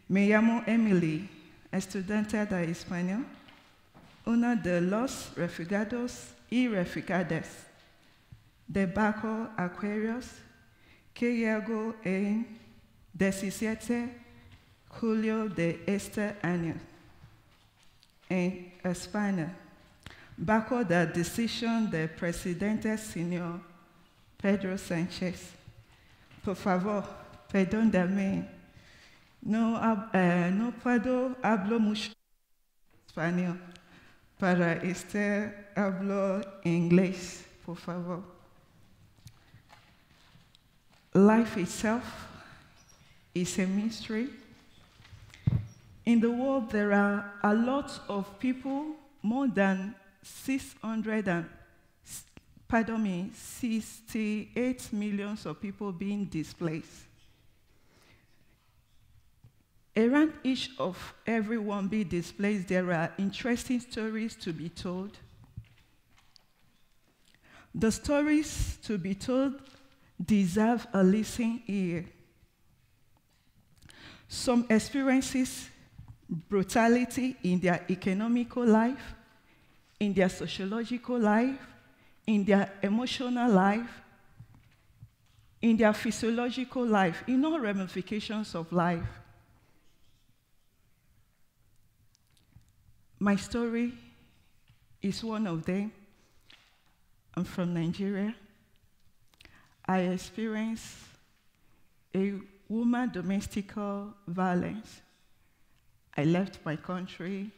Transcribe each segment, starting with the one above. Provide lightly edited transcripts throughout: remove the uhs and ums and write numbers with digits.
Me llamo Emily, estudiante de español, una de los refugiados y refugiadas de Bajo Aquarius, que llegó en 17 de julio de este año en España, bajo la decisión del presidente señor Pedro Sánchez. Por favor, perdóname. No puedo hablar mucho español. Para hablo inglés, por favor. Life itself is a mystery. In the world, there are a lot of people, more than 68 million of people being displaced. Around each of everyone being displaced, there are interesting stories to be told. The stories to be told deserve a listening ear. Some experiences brutality in their economical life, in their sociological life, in their emotional life, in their physiological life, in all ramifications of life. My story is one of them. I'm from Nigeria. I experienced a woman domestic violence. I left my country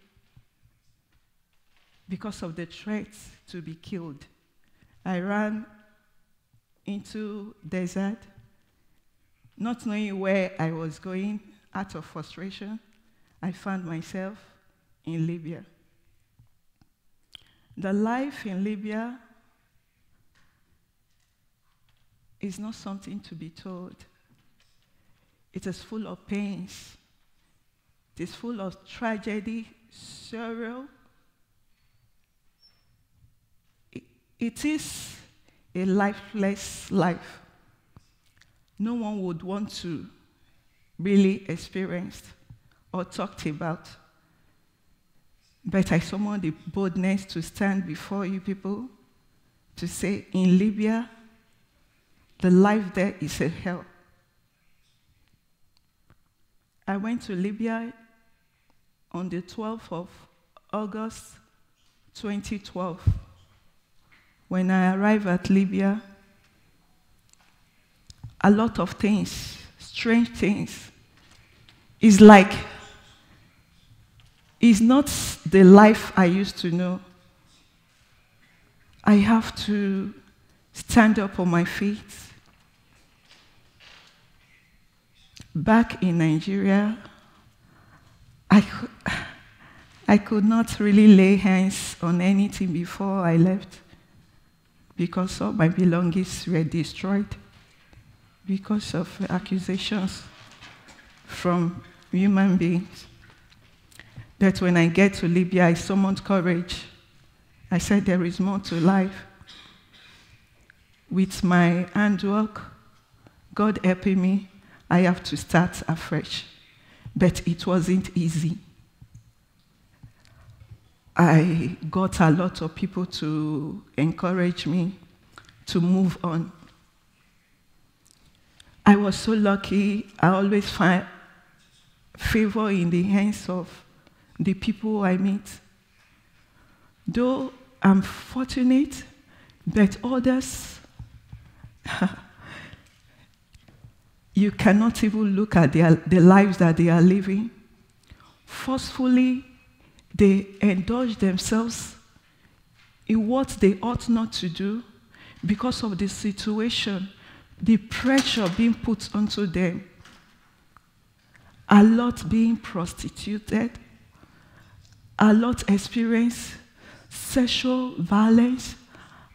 because of the threats to be killed. I ran into desert, not knowing where I was going. Out of frustration, I found myself in Libya. The life in Libya is not something to be told. It is full of pains. It is full of tragedy, sorrow. It is a lifeless life. No one would want to really experience or talk about. But I summoned the boldness to stand before you people to say, in Libya, the life there is a hell. I went to Libya on the 12th of August, 2012. When I arrived at Libya, a lot of things, strange things, it's like, it's not the life I used to know. I have to stand up on my feet. Back in Nigeria, I could not really lay hands on anything before I left because all my belongings were destroyed because of accusations from human beings. That when I get to Libya, I summoned courage. I said, there is more to life. With my handwork, God helping me, I have to start afresh. But it wasn't easy. I got a lot of people to encourage me to move on. I was so lucky. I always find favor in the hands of the people I meet. Though I'm fortunate, but others, you cannot even look at the lives that they are living. Forcefully, they indulge themselves in what they ought not to do because of the situation, the pressure being put onto them. A lot being prostituted, a lot experience sexual violence,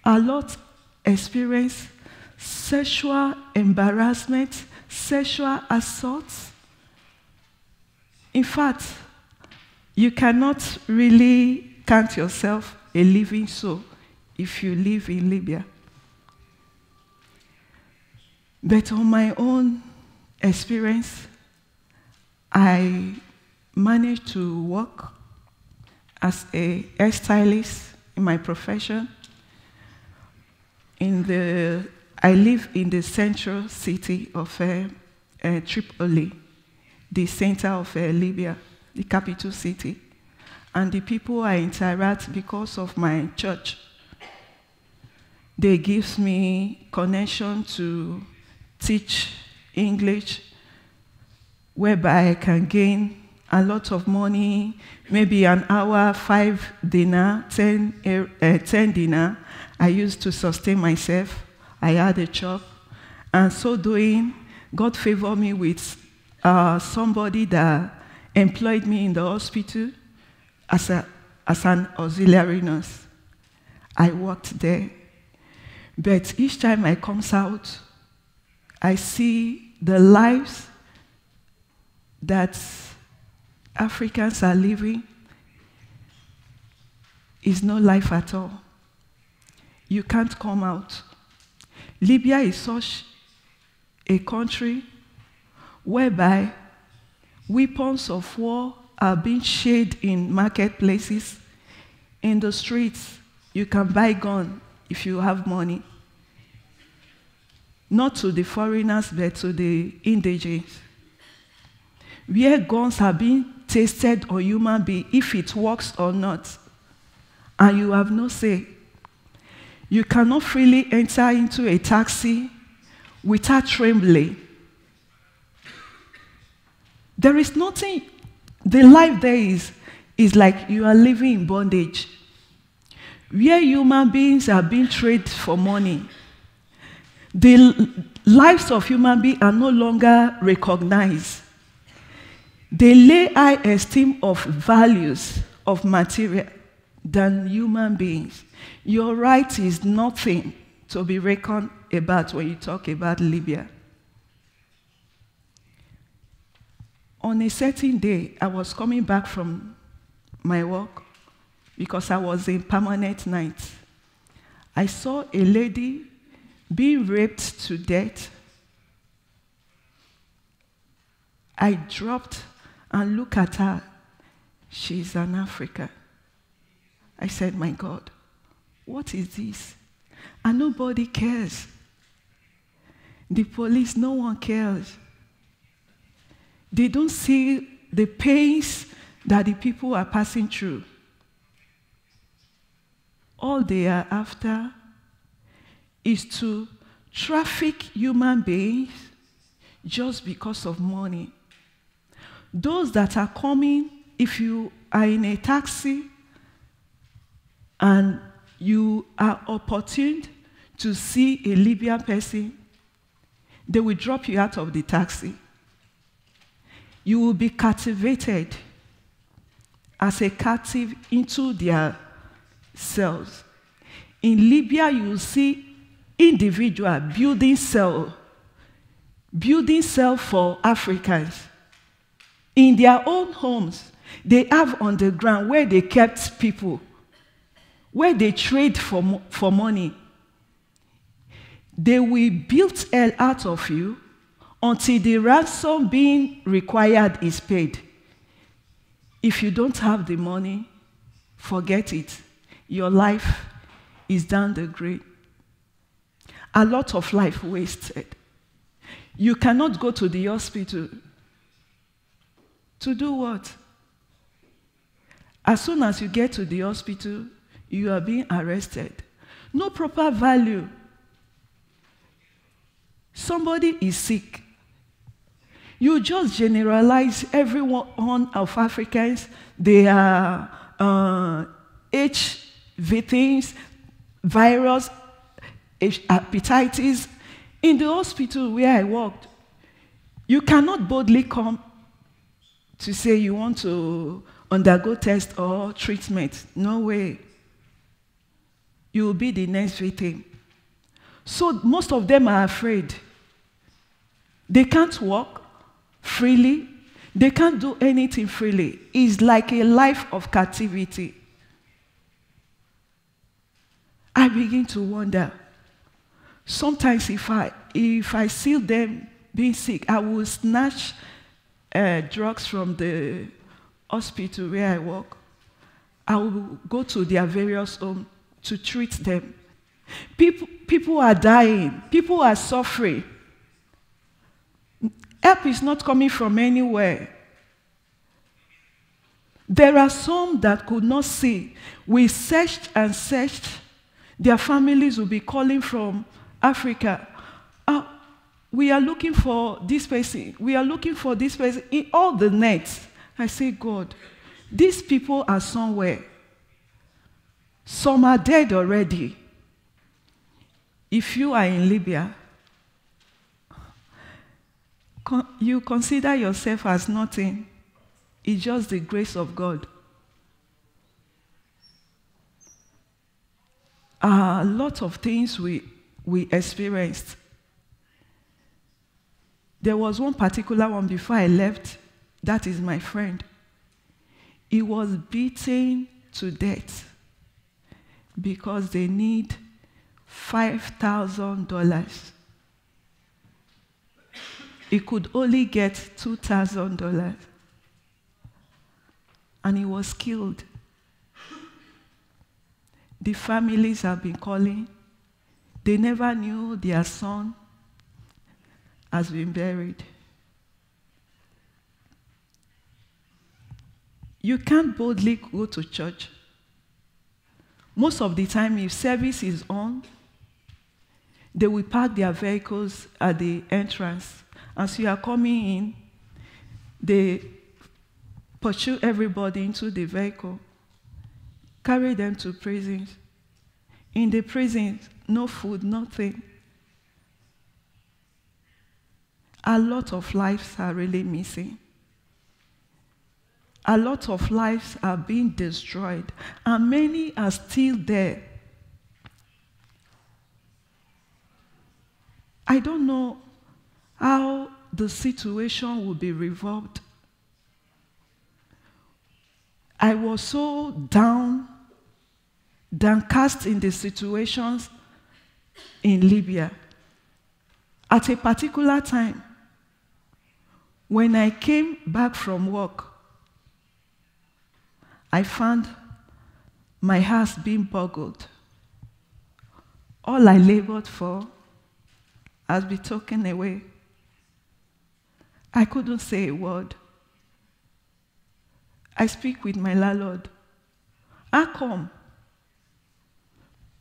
a lot experience sexual embarrassment, sexual assault. In fact, you cannot really count yourself a living soul if you live in Libya. But on my own experience, I managed to work as a hairstylist in my profession. I live in the central city of Tripoli, the center of Libya, the capital city. And the people I interact because of my church, they give me connection to teach English, whereby I can gain a lot of money, maybe an hour, 5 dinar, 10 dinar. I used to sustain myself. I had a job. And so doing, God favored me with somebody that employed me in the hospital as an auxiliary nurse. I worked there. But each time I come out, I see the lives that Africans are living is no life at all. You can't come out. Libya is such a country whereby weapons of war are being shared in marketplaces. In the streets, you can buy gun if you have money. Not to the foreigners, but to the indigents. Where guns are being tested on human beings, if it works or not, and you have no say. You cannot freely enter into a taxi without trembling. There is nothing, the life there is like you are living in bondage. Where human beings are being traded for money, the lives of human beings are no longer recognized. They lay high esteem of values of material than human beings. Your right is nothing to be reckoned about when you talk about Libya. On a certain day, I was coming back from my work because I was in permanent night. I saw a lady being raped to death. I dropped and looked at her. She's an African. I said, my God, what is this? And nobody cares. The police, no one cares. They don't see the pains that the people are passing through. All they are after is to traffic human beings just because of money. Those that are coming, if you are in a taxi and you are opportune to see a Libyan person, they will drop you out of the taxi. You will be captivated as a captive into their cells. In Libya, you will see individual building cell for Africans. In their own homes, they have on the ground where they kept people, where they trade for money. They will build hell out of you until the ransom being required is paid. If you don't have the money, forget it. Your life is down the drain. A lot of life wasted. You cannot go to the hospital. To do what? As soon as you get to the hospital, you are being arrested. No proper value. Somebody is sick. You just generalize everyone of Africans. They are HIV things, virus, hepatitis. In the hospital where I worked, you cannot boldly come to say you want to undergo test or treatment. No way. You will be the next victim. So most of them are afraid. They can't walk freely. They can't do anything freely. It's like a life of captivity. I begin to wonder. Sometimes if I see them being sick, I will snatch drugs from the hospital where I work, I will go to their various homes to treat them. People are dying. People are suffering. Help is not coming from anywhere. There are some that could not see. We searched and searched. Their families will be calling from Africa. We are looking for this person. We are looking for this person. In all the nets, I say, God, these people are somewhere. Some are dead already. If you are in Libya, you consider yourself as nothing. It's just the grace of God. A lot of things we experienced. There was one particular one before I left. That is my friend. He was beaten to death because they need $5,000. He could only get $2,000. And he was killed. The families have been calling. They never knew their son has been buried. You can't boldly go to church. Most of the time, if service is on, they will park their vehicles at the entrance. As you are coming in, they pursue everybody into the vehicle, carry them to prisons. In the prisons, no food, nothing. A lot of lives are really missing. A lot of lives are being destroyed, and many are still there. I don't know how the situation will be resolved. I was so downcast in the situations in Libya. At a particular time, when I came back from work, I found my house being burgled. All I labored for has been taken away. I couldn't say a word. I speak with my landlord. How come?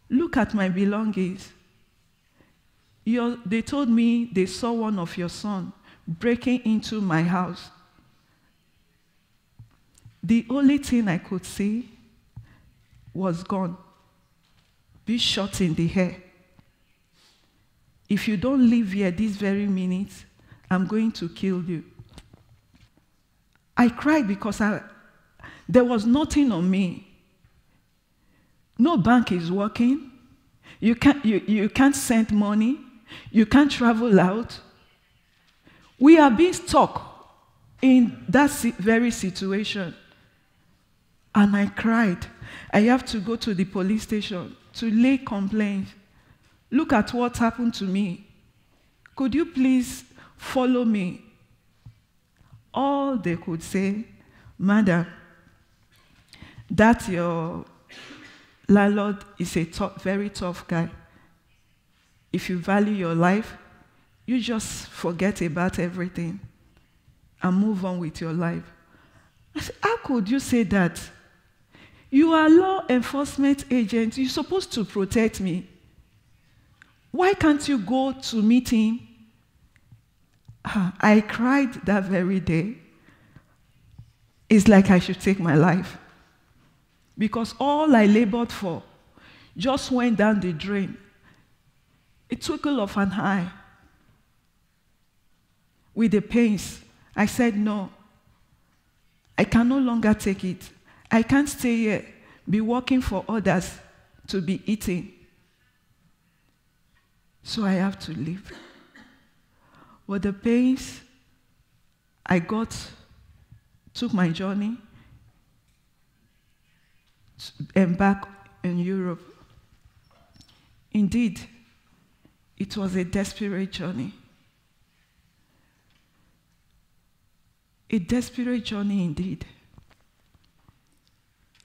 Look at my belongings. They told me they saw one of your sons breaking into my house. The only thing I could see was gone. Be shot in the head. If you don't leave here this very minute, I'm going to kill you. I cried because there was nothing on me. No bank is working. You can't send money. You can't travel out. We are being stuck in that very situation. And I cried. I have to go to the police station to lay complaint. Look at what happened to me. Could you please follow me? All they could say, Madam, that your landlord is a very tough guy. If you value your life, you just forget about everything and move on with your life. I said, how could you say that? You are a law enforcement agent. You're supposed to protect me. Why can't you go to meet him? I cried that very day. It's like I should take my life. Because all I labored for just went down the drain. A twinkle of an eye. With the pains, I said, no. I can no longer take it. I can't stay here, be working for others to be eating. So I have to leave. But the pains I took my journey to embark in Europe. Indeed, it was a desperate journey. a desperate journey indeed.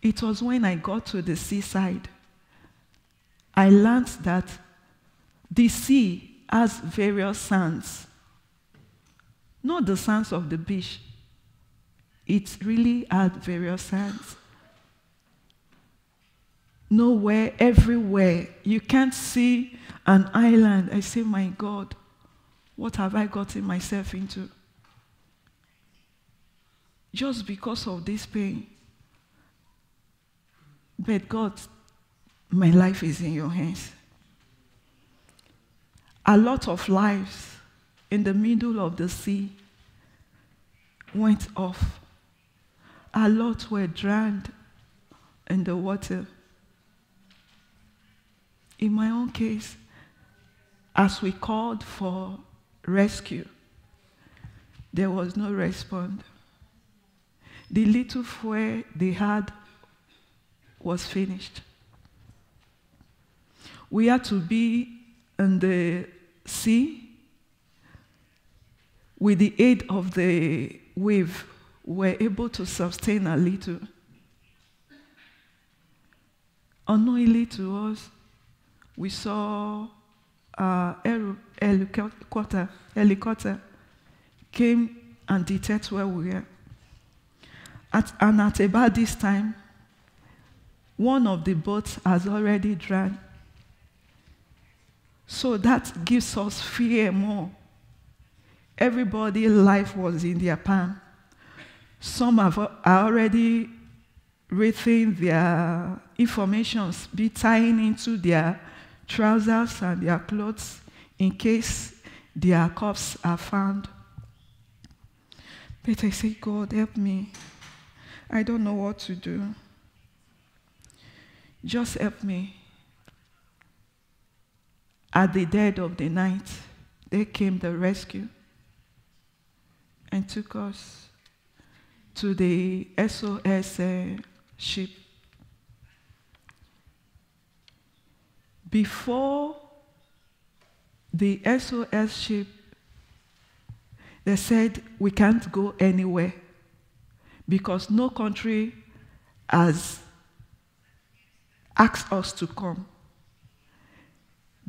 It was when I got to the seaside, I learned that the sea has various sands. Not the sands of the beach. It really had various sands. Nowhere, everywhere. You can't see an island. I say, my God, what have I gotten myself into? Just because of this pain. But God, my life is in your hands. A lot of lives in the middle of the sea went off. A lot were drowned in the water. In my own case, as we called for rescue, there was no response. The little fuel they had was finished. We had to be in the sea with the aid of the wave. We were able to sustain a little. Unknowingly to us, we saw helicopter came and detected where we were. And at about this time, one of the boats has already drowned. So that gives us fear more. Everybody's life was in their palm. Some are already written their informations, be tying into their trousers and their clothes in case their corpses are found. But I say, God, help me. I don't know what to do. Just help me. At the dead of the night, there came the rescue and took us to the SOS ship. Before the SOS ship, they said we can't go anywhere because no country has asked us to come.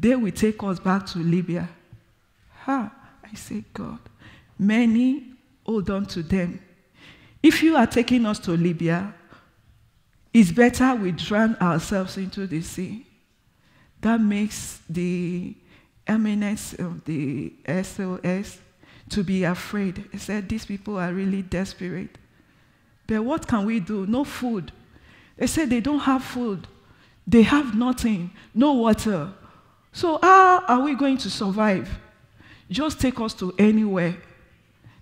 They will take us back to Libya. I say, God, many hold on to them. If you are taking us to Libya, it's better we drown ourselves into the sea. That makes the eminence of the SOS to be afraid. He said, these people are really desperate. But what can we do? No food. They said they don't have food. They have nothing, no water. So how are we going to survive? Just take us to anywhere.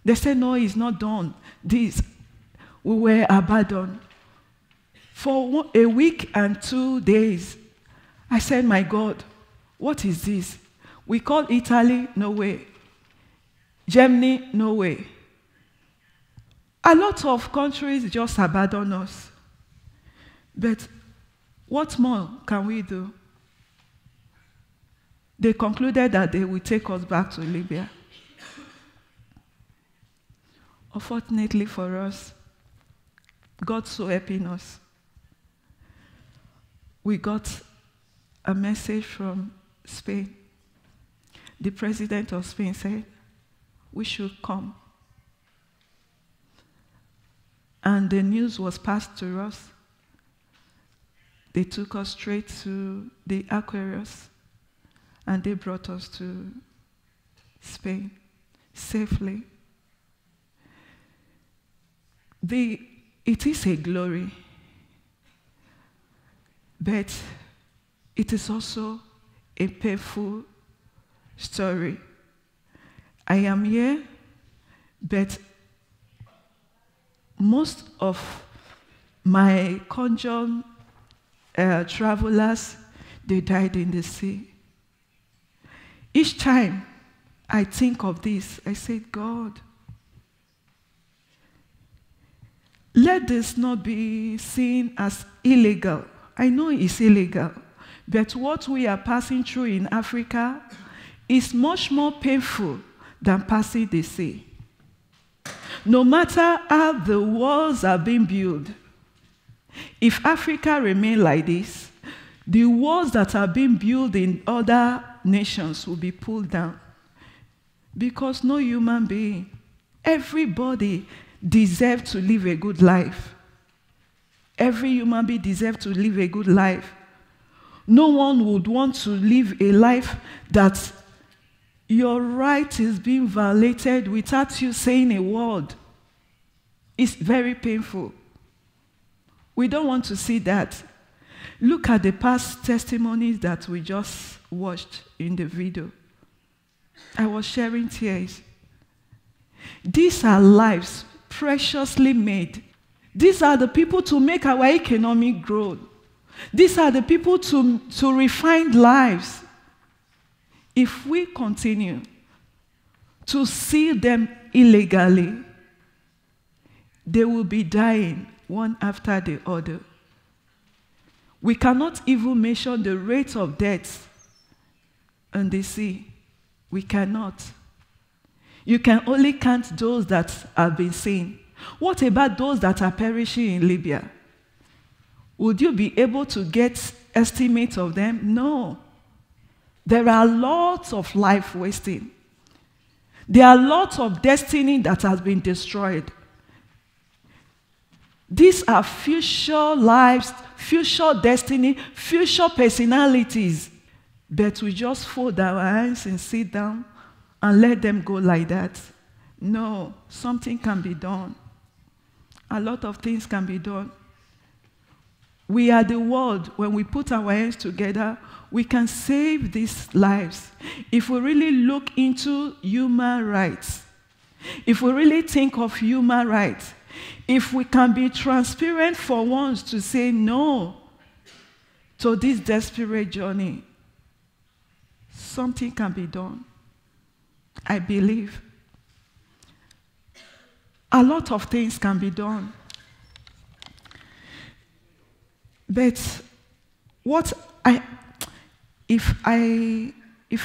They said, no, it's not done. This, we were abandoned. For a week and 2 days, I said, my God, what is this? We called Italy, no way. Germany, no way. A lot of countries just abandon us. But what more can we do? They concluded that they would take us back to Libya. Unfortunately for us, God so helping us. We got a message from Spain. The president of Spain said, we should come. And the news was passed to us. They took us straight to the Aquarius, and they brought us to Spain safely. It is a glory, but it is also a painful story. I am here, but most of my conjoined travelers, they died in the sea. Each time I think of this, I say, God, let this not be seen as illegal. I know it's illegal, but what we are passing through in Africa is much more painful than passing the sea. No matter how the walls are being built, if Africa remains like this, the walls that are being built in other nations will be pulled down. Because no human being, everybody deserves to live a good life. Every human being deserves to live a good life. No one would want to live a life that your right is being violated without you saying a word. It's very painful. We don't want to see that. Look at the past testimonies that we just watched in the video. I was sharing tears. These are lives preciously made. These are the people to make our economic growth. These are the people to refine lives. If we continue to see them illegally, they will be dying one after the other. We cannot even measure the rate of death in the sea. We cannot. You can only count those that have been seen. What about those that are perishing in Libya? Would you be able to get estimates of them? No. There are lots of life wasting. There are lots of destiny that has been destroyed. These are future lives, future destiny, future personalities. But we just fold our hands and sit down and let them go like that. No, something can be done. A lot of things can be done. We are the world. When we put our hands together, we can save these lives. If we really look into human rights, if we really think of human rights, if we can be transparent for once to say no to this desperate journey, something can be done. I believe a lot of things can be done. But if I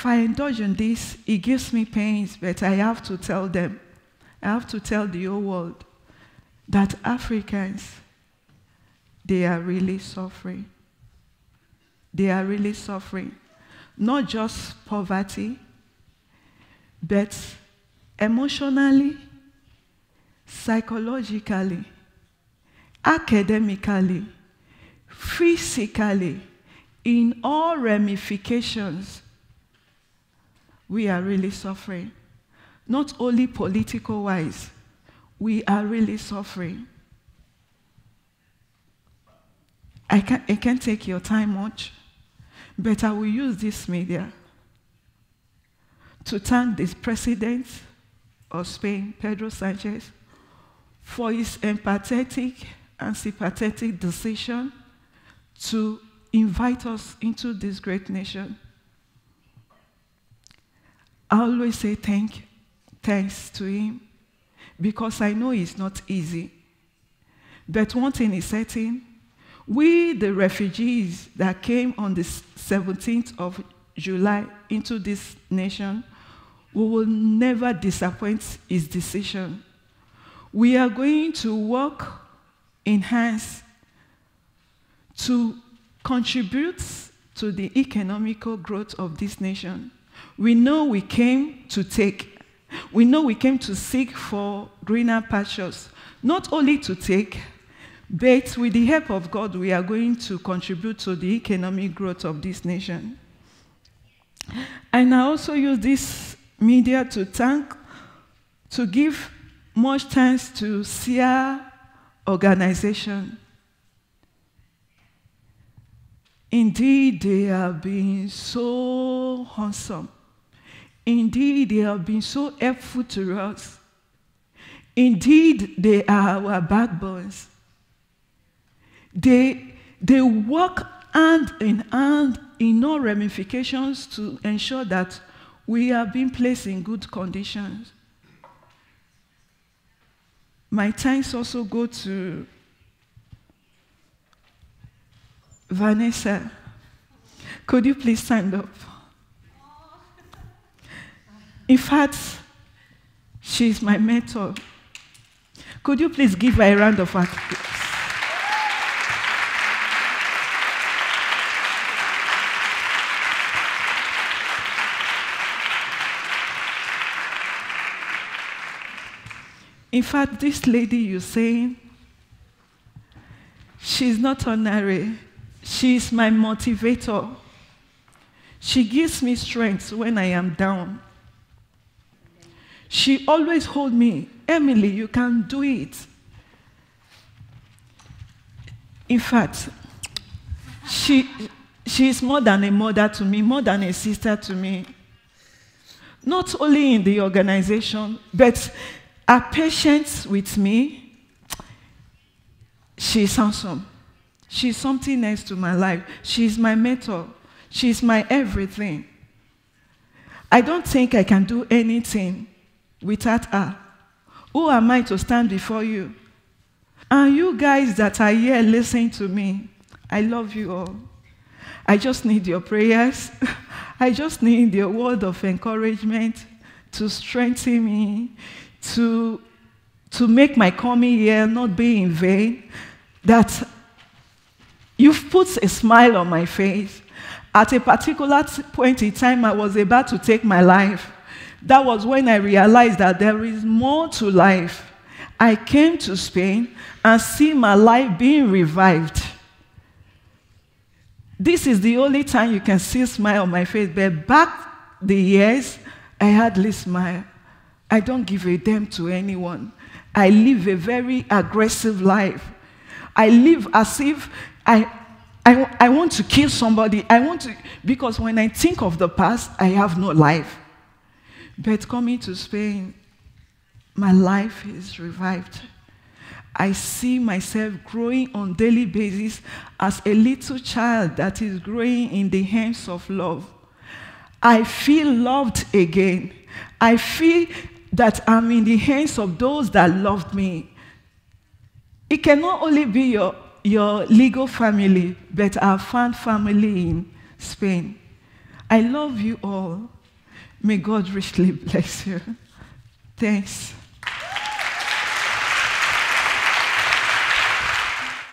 indulge in this, it gives me pains, but I have to tell them, I have to tell the whole world that Africans, they are really suffering. They are really suffering. Not just poverty, but emotionally, psychologically, academically, physically, in all ramifications, we are really suffering. Not only political-wise, we are really suffering. I can't take your time much, but I will use this media to thank the president of Spain, Pedro Sanchez, for his empathetic and sympathetic decision to invite us into this great nation. I always say thanks to him, because I know it's not easy. But one thing is certain, we, the refugees that came on the 17th of July into this nation, we will never disappoint his decision. We are going to work in hands to contribute to the economical growth of this nation. We know we came to take. We know we came to seek for greener pastures. Not only to take, but with the help of God, we are going to contribute to the economic growth of this nation. And I also use this media to give much thanks to SIA organization. Indeed, they have been so awesome. Indeed, they have been so helpful to us. Indeed, they are our backbones. They work hand in hand in all ramifications to ensure that we are being placed in good conditions. My thanks also go to Vanessa. Could you please stand up? In fact, she's my mentor. Could you please give her a round of applause? In fact, this lady you're saying, she's not ordinary. She's my motivator. She gives me strength when I am down. She always holds me, Emily, you can do it. In fact, she is more than a mother to me, more than a sister to me. Not only in the organization, but her patience with me, she's awesome. She's something else to my life. She's my mentor. She's my everything. I don't think I can do anything without her. Who am I to stand before you? And you guys that are here listening to me, I love you all. I just need your prayers. I just need your word of encouragement to strengthen me, to make my coming here not be in vain, that you've put a smile on my face. At a particular point in time, I was about to take my life. That was when I realized that there is more to life. I came to Spain and see my life being revived. This is the only time you can see a smile on my face, but back the years, I hardly smile. I don't give a damn to anyone. I live a very aggressive life. I live as if I want to kill somebody. Because when I think of the past, I have no life. But coming to Spain, my life is revived. I see myself growing on a daily basis as a little child that is growing in the hands of love. I feel loved again. I feel that I'm in the hands of those that loved me. It cannot only be your legal family, but our found family in Spain. I love you all. May God richly bless you. Thanks.